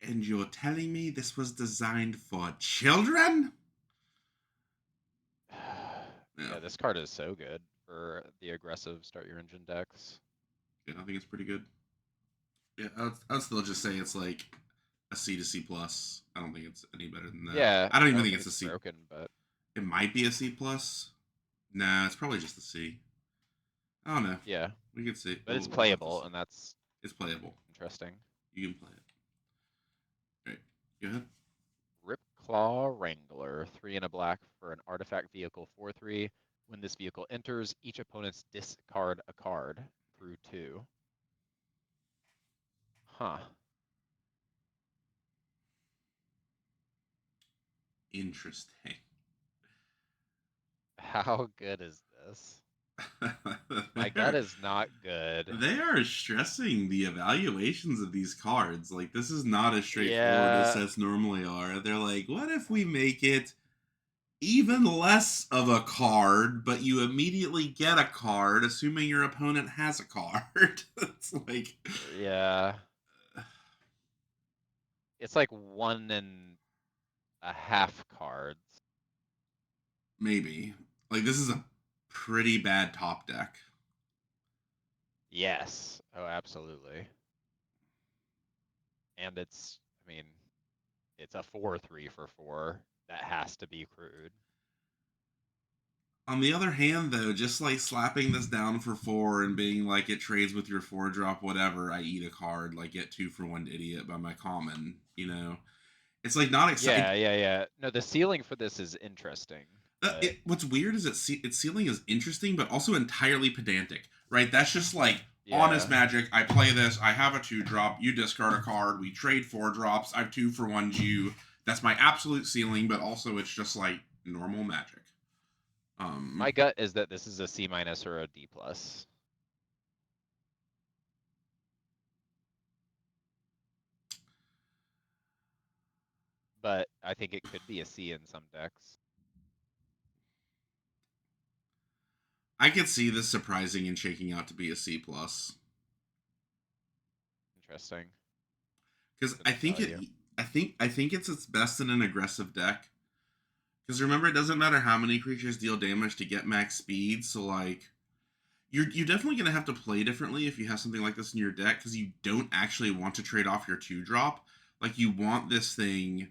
And you're telling me this was designed for children? Yeah, this card is so good for the aggressive start your engine decks. Yeah, I think it's pretty good. Yeah, I'd still just say it's like a C to C+. I don't think it's any better than that. Yeah, I don't even think it's a C. Broken, but it might be a C+. Nah, it's probably just a C. I don't know. Yeah, we could see. But it's playable, and it's playable. Interesting. You can play it. All right, go ahead. Ripclaw Wrangler, 3 and a black for an artifact vehicle 4/3. When this vehicle enters, each opponent's discard a card through 2. Huh. Interesting. How good is this? My gut is not good. They are stressing the evaluations of these cards. Like, this is not as straightforward as sets normally are. They're like, what if we make it even less of a card, but you immediately get a card, assuming your opponent has a card? It's like... Yeah. It's like 1.5 cards. Maybe. Like, this is a pretty bad top deck. Yes. Oh, absolutely. And it's, I mean, it's a 4/3 for 4. That has to be crude. On the other hand, though, just like slapping this down for 4 and being like, it trades with your 4-drop, whatever, I eat a card, like get 2 for 1 idiot by my common, you know? It's like not exciting. Yeah. No, the ceiling for this is interesting. What's weird is its ceiling is interesting, but also entirely pedantic, right? That's just like, honest magic. I play this. I have a 2-drop. You discard a card. We trade 4-drops. I have 2 for 1 you. That's my absolute ceiling, but also it's just like normal magic. My gut is that this is a C- or a D+. But I think it could be a C in some decks. I could see this surprising and shaking out to be a C+. Interesting. Because I think it's best in an aggressive deck. Because remember, it doesn't matter how many creatures deal damage to get max speed. So like, You're definitely going to have to play differently if you have something like this in your deck, because you don't actually want to trade off your 2-drop. Like, you want this thing...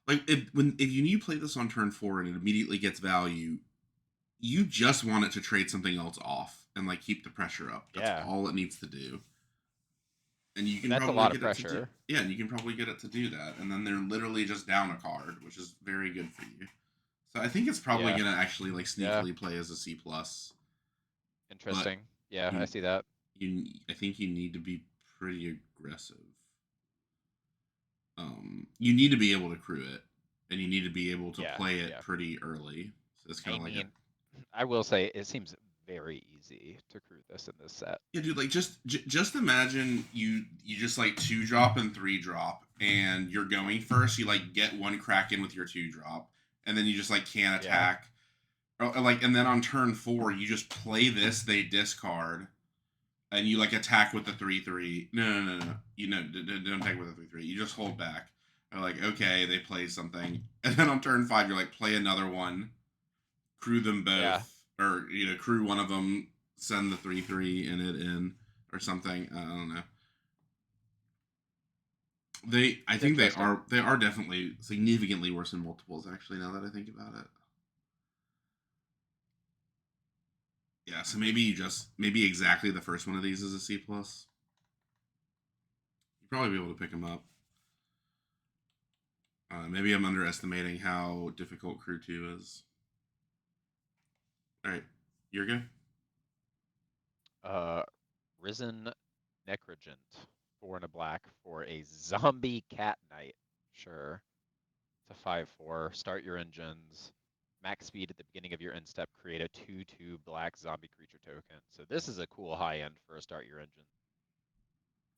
Like, if you play this on turn 4 and it immediately gets value, you just want it to trade something else off and, like, keep the pressure up. That's all it needs to do. And you can that's probably a lot get of pressure. Yeah, and you can probably get it to do that. And then they're literally just down a card, which is very good for you. So I think it's probably going to actually, like, sneakily play as a C+. Interesting. Yeah, I see that. I think you need to be pretty aggressive. You need to be able to crew it, and you need to be able to play it pretty early. So it's kind of like I will say it seems very easy to crew this in this set. Yeah, dude. Like, just imagine you just like 2-drop and 3-drop, and you're going first. You like get one crack in with your 2-drop, and then you just like can't attack. Or, like, and then on turn 4, you just play this. They discard. And you like attack with the 3/3. No. You know, don't attack with the 3/3. You just hold back. They're like, okay, they play something, and then on turn 5, you're like, play another one, crew them both, or crew one of them, send the 3/3 in it in or something. I don't know. I think they are definitely significantly worse in multiples. Actually, now that I think about it. Yeah, so maybe exactly the first one of these is a C+. You'd probably be able to pick them up. Maybe I'm underestimating how difficult Crew 2 is. All right, you're good. Risen Necrogent, 4 and a black for a zombie cat knight. Sure. It's a 5/4. Start your engines. Max speed at the beginning of your end step. Create a 2/2 black zombie creature token. So this is a cool high end for a start your engine.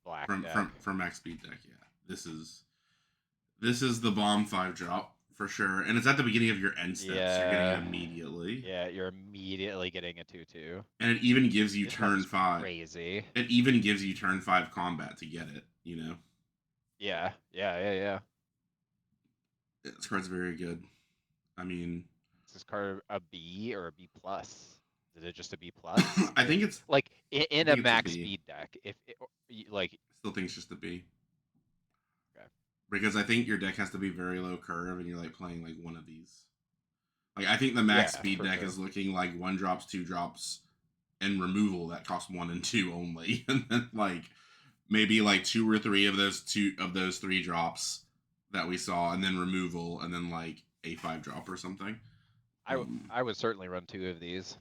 Black from max speed deck. Yeah, this is the bomb 5-drop for sure, and it's at the beginning of your end steps. Yeah. You're getting it immediately. Yeah, you're immediately getting a 2/2. And it even gives you turn 5. Crazy. It even gives you turn 5 combat to get it. Yeah. This card's very good. I mean, is this card a B or a B plus? Is it just a B plus? I think it's like in a max speed deck. If like, I still think it's just a B. Okay. Because I think your deck has to be very low curve, and you're like playing like one of these. Like, I think the max speed deck is looking like 1-drops, 2-drops, and removal that cost 1 and 2 only, and then like maybe like 2 or 3 of those 3-drops that we saw, and then removal, and then like a 5-drop or something. I would certainly run 2 of these.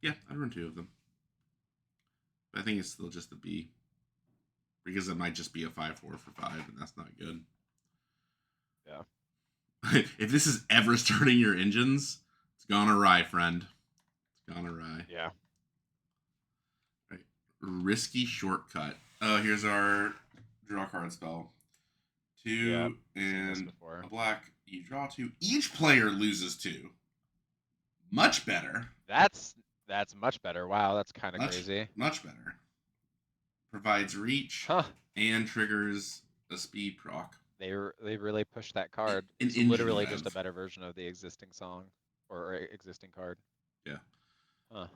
Yeah, I'd run 2 of them. But I think it's still just a B. Because it might just be a 5/4 for 5, and that's not good. Yeah. If this is ever starting your engines, it's gone awry, friend. It's gone awry. Yeah. Right. Risky shortcut. Oh, here's our draw card spell. 2 and a black. You draw 2. Each player loses 2. Much better. That's much better. Wow, that's kind of crazy. Much better. Provides reach and triggers a speed proc. They really pushed that card. It's literally just a better version of the existing song or existing card. Yeah. Huh.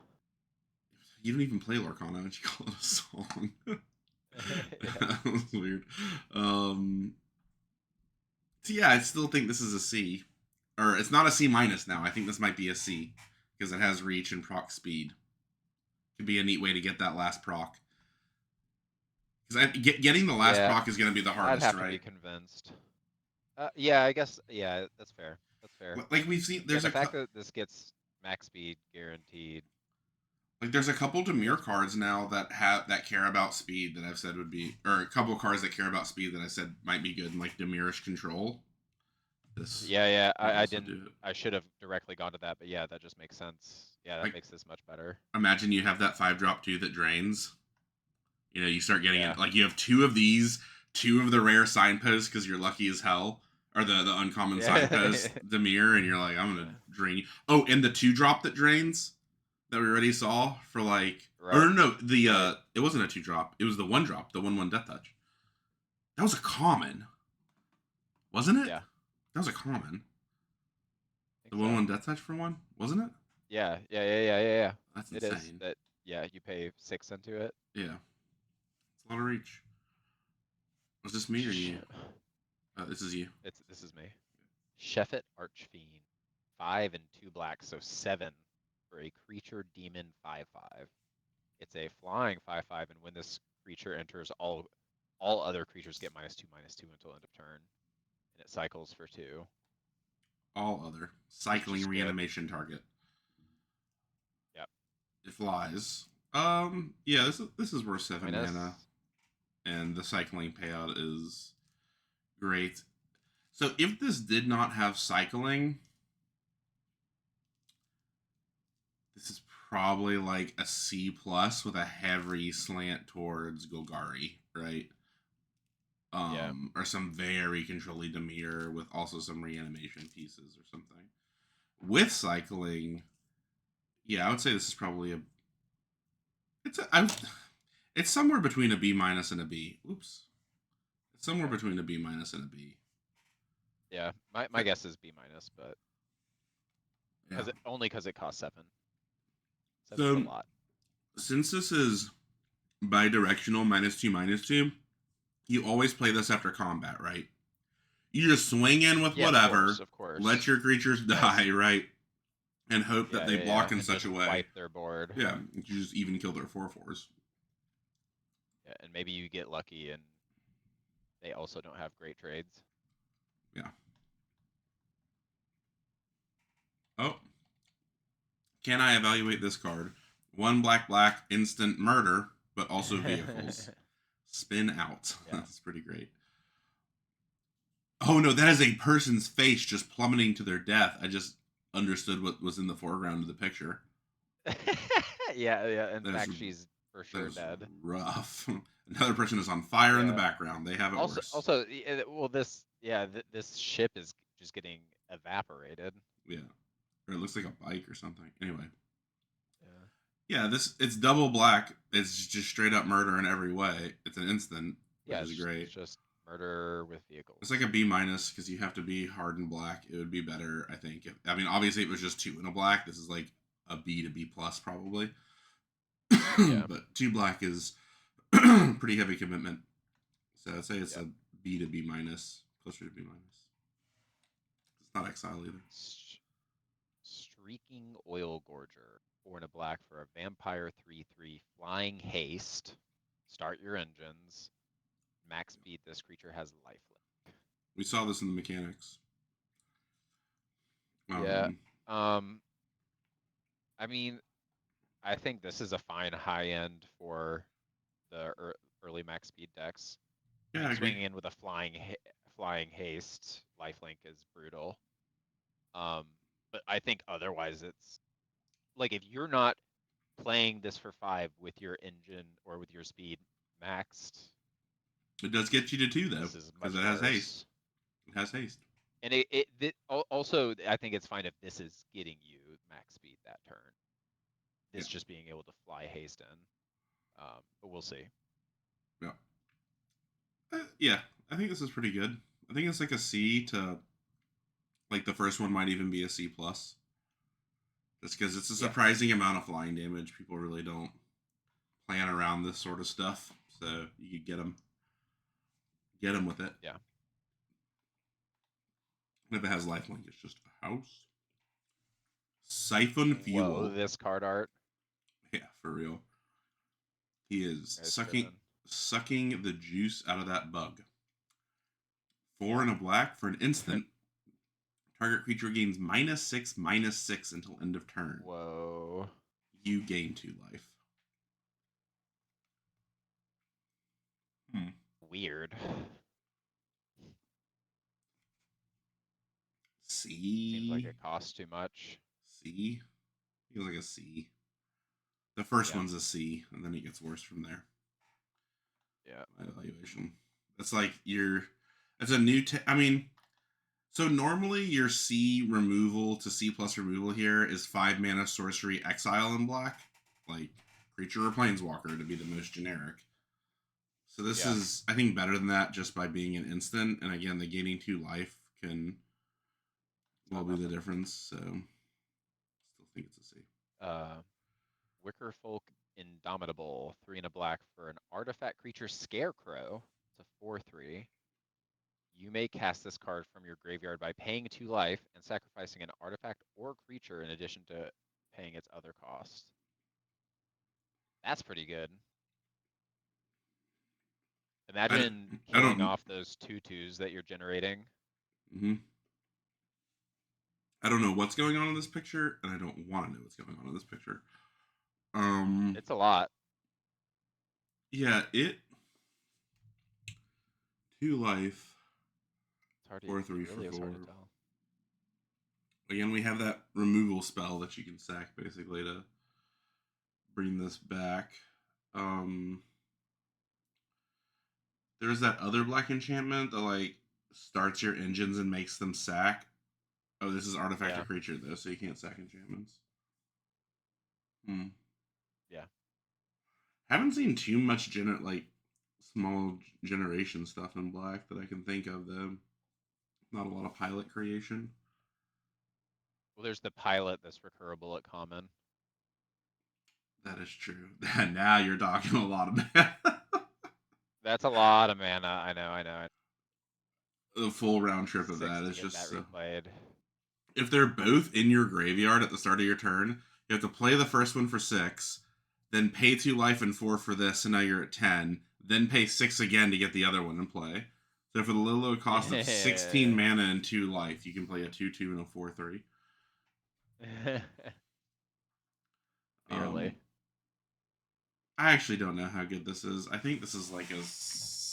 You don't even play Lorcana, and you call it a song. That was weird. So yeah, I still think this is a C. Or it's not a C- now. I think this might be a C. Because it has reach and proc speed. Could be a neat way to get that last proc. Because getting the last proc is going to be the hardest, I'd have to be convinced. Yeah, I guess. Yeah, that's fair. That's fair. Like we've seen, there's the fact that this gets max speed guaranteed. Like there's a couple Dimir cards now that care about speed that I've said would be, or a couple cards that care about speed that I said might be good, like Dimirish Control. I didn't. I should have directly gone to that, but yeah, that just makes sense. Yeah, that makes this much better. Imagine you have that 5-drop 2 that drains. You start getting it. Like, you have 2 of these, 2 of the rare signposts because you're lucky as hell, or the uncommon signpost, Dimir, and you're like, I'm going to drain you. Oh, and the 2-drop that drains that we already saw for like... Right. Or no, it wasn't a 2-drop. It was the 1-drop, the 1/1 Death Touch. That was a common. Wasn't it? Yeah. That was a common. The 1/1 Death Touch for 1? Wasn't it? Yeah. That's insane. Yeah, you pay 6 into it. Yeah. It's a lot of reach. Was this me or you? This is you. This is me. Sheffet Archfiend. 5 and 2 black, so 7 for a creature demon 5/5. It's a flying 5/5, and when this creature enters, all other creatures get -2/-2 until end of turn, and it cycles for 2. All other cycling reanimation target. Yep. It flies. Yeah, this is worth 7 mana, and the cycling payout is great. So if this did not have cycling, this is probably like a C+ with a heavy slant towards Golgari, right? Yeah. Or some very controlly Dimir with also some reanimation pieces or something. With cycling, yeah, I would say this is probably it's somewhere between a B- and a B. Oops. It's somewhere between a B- and a B. Yeah, my guess is B-, but only because it costs 7. 7's a lot. Since this is bi-directional -2/-2, you always play this after combat, right? You just swing in with whatever, of course. let your creatures die, right? And hope that they block in such a way. Wipe their board. Yeah, you just even kill their 4/4s. Yeah, and maybe you get lucky and they also don't have great trades. Yeah. Oh. Can I evaluate this card? 1 black, instant murder, but also vehicles. Spin out. Yeah. That's pretty great. Oh no, that is a person's face just plummeting to their death. I just understood what was in the foreground of the picture. yeah. In fact, she's for sure dead. Rough. Another person is on fire in the background. They have it worse. Also, well, this ship is just getting evaporated. Yeah, or it looks like a bike or something. Anyway. Yeah, it's double black. It's just straight up murder in every way. It's an instant, which is great. It's just murder with vehicles. It's like a B- because you have to be hard and black. It would be better, I think. Obviously, it was just 2 in a black. This is like a B to B+ probably. Yeah. But 2 black is pretty heavy commitment. So I'd say it's a B to B-, closer to B-. It's not exile either. Streaking Oil Gorger. 4 in a black for a vampire 3/3 flying haste. Start your engines. Max speed. This creature has lifelink. We saw this in the mechanics. Yeah. I mean, I think this is a fine high end for the early max speed decks. Yeah, swinging in with a flying haste lifelink is brutal. But I think otherwise it's like if you're not playing this for 5 with your engine or with your speed maxed, it does get you to 2 though, because it has haste. It has haste. And it also, I think it's fine if this is getting you max speed that turn. This just being able to fly haste in. But we'll see. Yeah. Yeah, I think this is pretty good. I think it's like a C to, like the first one might even be a C+. Just because it's a surprising amount of flying damage. People really don't plan around this sort of stuff. So you could get them with it. Yeah. And if it has lifelink, it's just a house. Siphon Fuel. Whoa, this card art. Yeah, for real. He is sucking the juice out of that bug. 4 in a black for an instant. Target creature gains -6/-6 until end of turn. Whoa. You gain 2 life. Weird. C. Seems like it costs too much. C. Feels like a C. The first one's a C, and then it gets worse from there. Yeah. My evaluation. That's like it's a new. So normally your C removal to C+ removal here is 5 mana sorcery exile in black, like creature or planeswalker to be the most generic. So this is, I think, better than that just by being an instant. And again, the gaining 2 life can be the difference. So still think it's a C. Wickerfolk Indomitable, 3 and a black for an artifact creature Scarecrow. It's a 4/3. You may cast this card from your graveyard by paying 2 life and sacrificing an artifact or creature in addition to paying its other cost. That's pretty good. Imagine killing off those 2/2s that you're generating. Mm-hmm. I don't know what's going on in this picture, and I don't want to know what's going on in this picture. It's a lot. Yeah, 2 life. It's hard to 4/3 really for 4. Hard to tell. Again, we have that removal spell that you can sack basically to bring this back. There's that other black enchantment that like starts your engines and makes them sack. Oh, this is artifact or creature though, so you can't sack enchantments. Yeah. Haven't seen too much small generation stuff in black that I can think of though. Not a lot of pilot creation. Well, there's the pilot that's recurable at common. That is true. Now you're talking a lot of mana. That's a lot of mana. I know. The full round trip of that is just that replayed. If they're both in your graveyard at the start of your turn, you have to play the first one for 6, then pay 2 life and 4 for this, and now you're at 10. Then pay 6 again to get the other one in play. So for the low cost of 16 mana and 2 life, you can play a 2/2 and a 4/3. Barely. I actually don't know how good this is. I think this is like a C.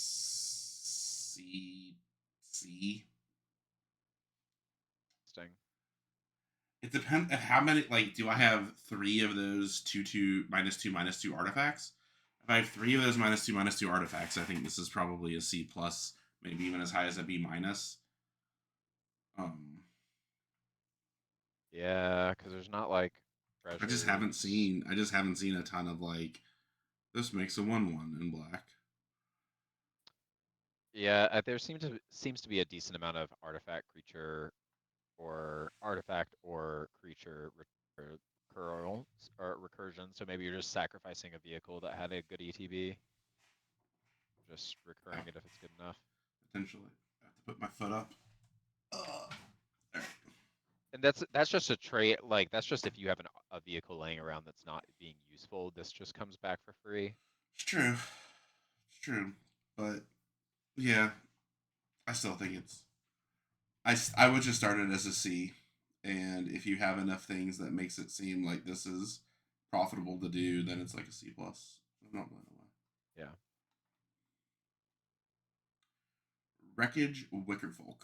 It depends on how many. Like, do I have 3 of those 2/2 -2/2 artifacts? If I have 3 of those -2/2 artifacts, I think this is probably a C plus, maybe even as high as a B minus. Yeah, because there's not like. I just haven't seen a ton of like. This makes a 1/1 in black. Yeah, there seems to be a decent amount of artifact creature or artifact or creature recursion. So maybe you're just sacrificing a vehicle that had a good ETB. Just recurring it if it's good enough. Potentially. I have to put my foot up. And that's just a trait. Like that's just if you have a vehicle laying around that's not being useful. This just comes back for free. It's true. It's true. But yeah, I still think it's. I would just start it as a C, and if you have enough things that makes it seem like this is profitable to do, then it's like a C plus. I'm not blown away. Yeah. Wreckage Wickerfolk.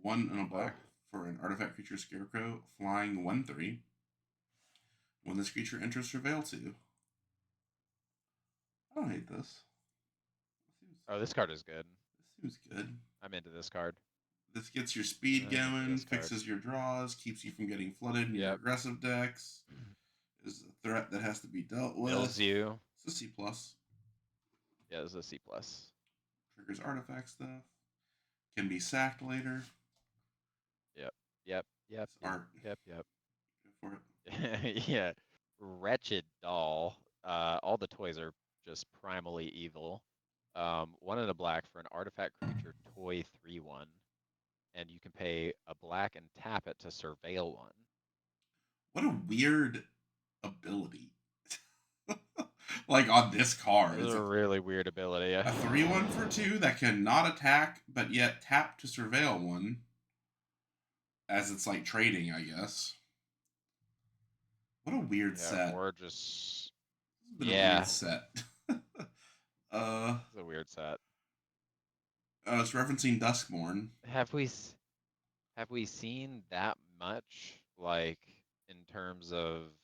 1 and a black for an artifact creature Scarecrow, flying 1/3. When this creature enters Surveil 2. I don't hate this. Oh, this card is good. This seems good. I'm into this card. This gets your speed going, fixes your draws, keeps you from getting flooded in your aggressive decks. Is a threat that has to be dealt with. Kills you. It's a C plus. Yeah, it's a C plus. Triggers artifact stuff. Can be sacked later. Yep. Art. Yep. Go for it. Yeah. Wretched Doll. All the toys are just primally evil. 1 and a black for an artifact creature toy 3/1. And you can pay a black and tap it to surveil 1. What a weird ability. Like on this card. It's a really weird ability. A 3/1 for 2 that can not attack, but yet tap to surveil 1. As it's like trading, I guess. What a weird set. Or just. A weird set. It's a weird set. It's referencing Duskmourn. Have we seen that much, like, in terms of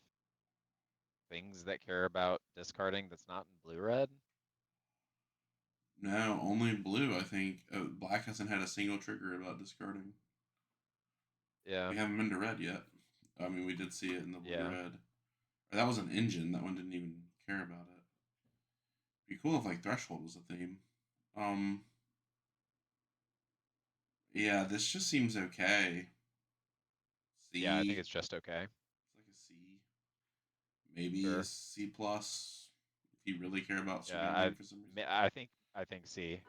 things that care about discarding that's not in blue-red? No, only blue, I think. Black hasn't had a single trigger about discarding. Yeah. We haven't been to red yet. I mean, we did see it in the blue-red. That was an engine. That one didn't even care about it. It'd be cool if, like, Threshold was a theme. Yeah, this just seems okay. C. Yeah, I think it's just okay. It's like a C. maybe a C plus if you really care about swinging game for some reason. I think C.